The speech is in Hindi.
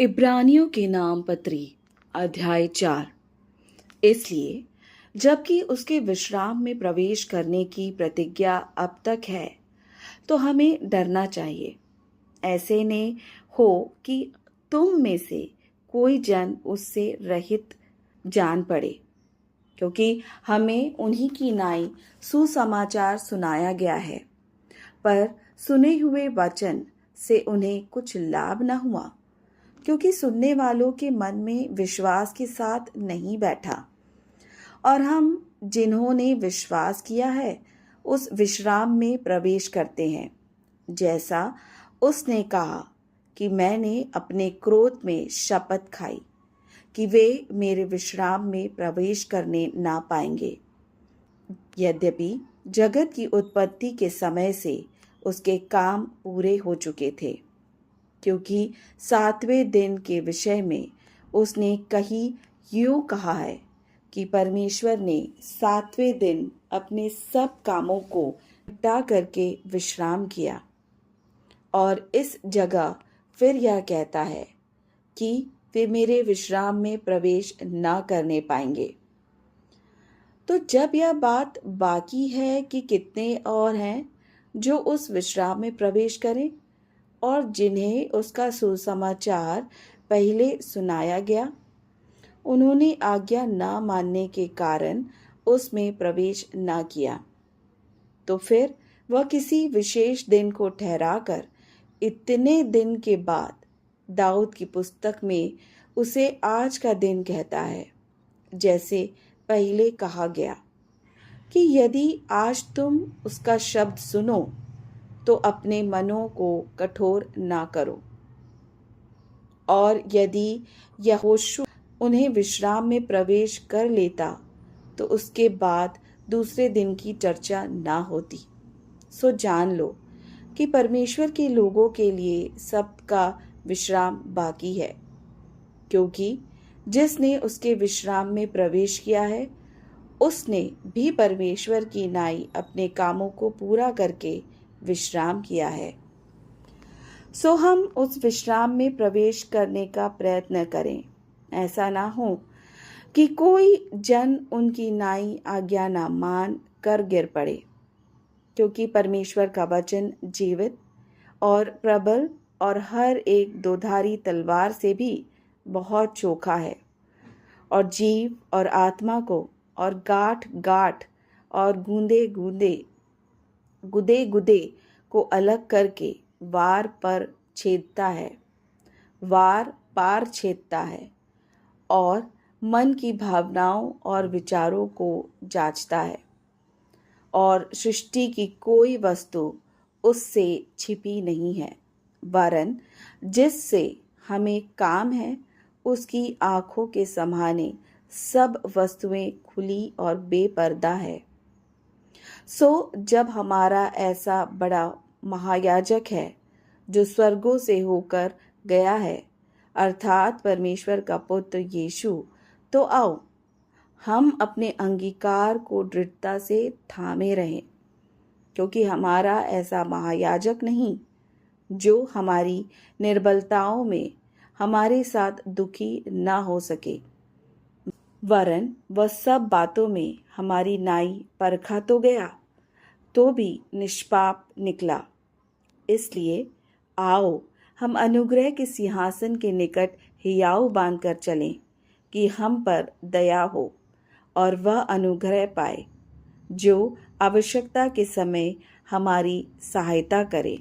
इब्रानियों के नाम पत्री अध्याय 4। इसलिए जबकि उसके विश्राम में प्रवेश करने की प्रतिज्ञा अब तक है, तो हमें डरना चाहिए। ऐसे ने हो कि तुम में से कोई जन उससे रहित जान पड़े, क्योंकि हमें उन्हीं की नाई सुसमाचार सुनाया गया है, पर सुने हुए वचन से उन्हें कुछ लाभ न हुआ, क्योंकि सुनने वालों के मन में विश्वास के साथ नहीं बैठा। और हम जिन्होंने विश्वास किया है उस विश्राम में प्रवेश करते हैं, जैसा उसने कहा कि मैंने अपने क्रोध में शपथ खाई कि वे मेरे विश्राम में प्रवेश करने ना पाएंगे। यद्यपि जगत की उत्पत्ति के समय से उसके काम पूरे हो चुके थे, क्योंकि 7वें दिन के विषय में उसने कहीं यूं कहा है कि परमेश्वर ने 7वें दिन अपने सब कामों को निपटा करके विश्राम किया। और इस जगह फिर यह कहता है कि वे मेरे विश्राम में प्रवेश ना करने पाएंगे। तो जब यह बात बाकी है कि कितने और हैं जो उस विश्राम में प्रवेश करें, और जिन्हें उसका सुसमाचार पहले सुनाया गया, उन्होंने आज्ञा न मानने के कारण उसमें प्रवेश न किया, तो फिर वह किसी विशेष दिन को ठहराकर इतने दिन के बाद दाऊद की पुस्तक में उसे आज का दिन कहता है, जैसे पहले कहा गया कि यदि आज तुम उसका शब्द सुनो तो अपने मनों को कठोर ना करो। और यदि यहोशू उन्हें विश्राम में प्रवेश कर लेता तो उसके बाद दूसरे दिन की चर्चा ना होती। सो जान लो कि परमेश्वर के लोगों के लिए सबका विश्राम बाकी है, क्योंकि जिसने उसके विश्राम में प्रवेश किया है उसने भी परमेश्वर की नाई अपने कामों को पूरा करके विश्राम किया है। सो हम उस विश्राम में प्रवेश करने का प्रयत्न करें। ऐसा ना हो कि कोई जन उनकी नाई आज्ञा ना मान कर गिर पड़े, क्योंकि परमेश्वर का वचन जीवित और प्रबल और हर एक दोधारी तलवार से भी बहुत चोखा है, और जीव और आत्मा को और गांठ गांठ और गुदे गुदे को अलग करके वार पार छेदता है, और मन की भावनाओं और विचारों को जांचता है। और सृष्टि की कोई वस्तु उससे छिपी नहीं है, वरन जिससे हमें काम है उसकी आँखों के सामने सब वस्तुएं खुली और बेपर्दा है। सो जब हमारा ऐसा बड़ा महायाजक है जो स्वर्गों से होकर गया है, अर्थात परमेश्वर का पुत्र यीशु, तो आओ हम अपने अंगीकार को दृढ़ता से थामे रहें, क्योंकि हमारा ऐसा महायाजक नहीं जो हमारी निर्बलताओं में हमारे साथ दुखी ना हो सके, वरन वह सब बातों में हमारी नाई परखा तो गया, तो भी निष्पाप निकला। इसलिए आओ हम अनुग्रह के सिंहासन के निकट हियाव बांधकर चलें कि हम पर दया हो और वह अनुग्रह पाए जो आवश्यकता के समय हमारी सहायता करे।